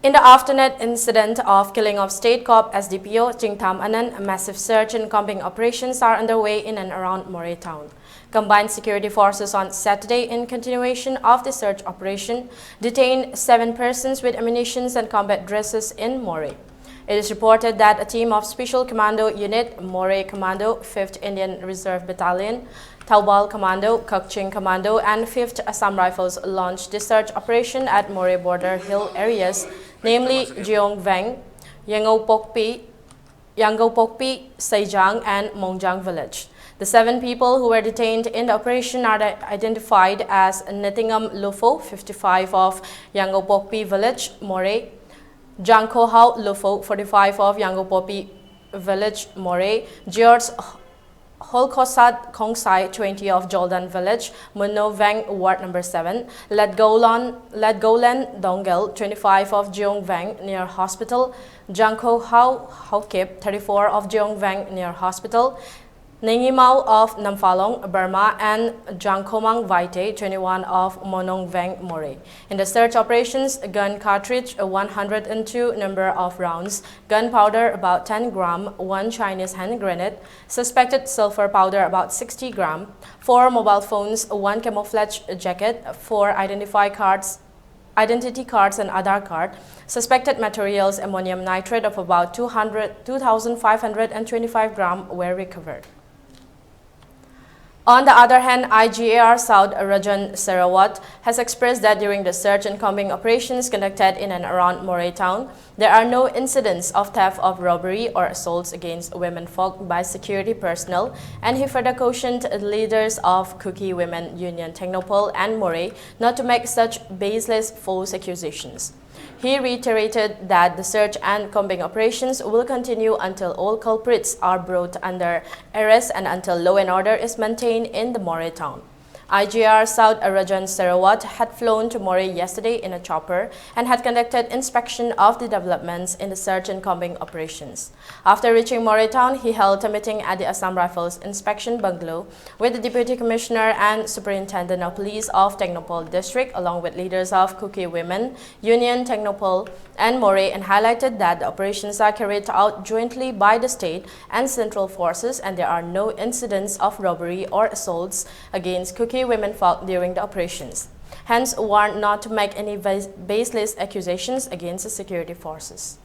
In the aftermath incident of killing of State Corp SDPO Jingtam Anand, massive search and combing operations are underway in and around Moreh town. Combined security forces on Saturday, in continuation of the search operation, detained 7 persons with ammunition and combat dresses in Moreh. It is reported that a team of Special Commando Unit, Moreh Commando, 5th Indian Reserve Battalion, Taubal Commando, Kukching Commando and 5th Assam Rifles launched the search operation at Moreh border hill areas, namely Jeong Veng, Yangopokpi, Saijang and Mongjang village. The 7 people who were detained in the operation are identified as Netingam Lufo, 55 of Yangopokpi village, Moreh, Jangkohau Lufo, 45 of Yangopokpi village, Moreh, George Holkosad Kongsai, 20 of Joldan village, Muno Veng, ward number 7, Ledgolen Dongel, 25 of Jeong Veng near hospital, Jangkohau Haukip, 34 of Jeong Veng near hospital, Ningimau of Namphalong, Burma, and Jangkomang Vaite, 21 of Monong Veng, Moreh. In the search operations, gun cartridge, 102 number of rounds, gunpowder about 10 gram, 1 Chinese hand grenade, suspected sulfur powder about 60 gram, 4 mobile phones, 1 camouflage jacket, 4 identity cards and Aadhaar card, suspected materials ammonium nitrate of about 2,525 gram were recovered. On the other hand, IGAR South Rajan Sarawat has expressed that during the search and combing operations conducted in and around Moreh town, there are no incidents of theft, of robbery or assaults against womenfolk by security personnel, and he further cautioned leaders of Kuki Women Union Technopole and Moreh not to make such baseless false accusations. He reiterated that the search and combing operations will continue until all culprits are brought under arrest and until law and order is maintained in the Moreh town. IGR South Rajan Sarawat had flown to Moreh yesterday in a chopper and had conducted inspection of the developments in the search and combing operations. After reaching Moreh town, he held a meeting at the Assam Rifles Inspection Bungalow with the Deputy Commissioner and Superintendent of Police of Technopole District, along with leaders of Kuki Women Union, Technopole and Moreh, and highlighted that the operations are carried out jointly by the state and central forces and there are no incidents of robbery or assaults against Kuki womenfolk during the operations. Hence, warned not to make any baseless accusations against the security forces.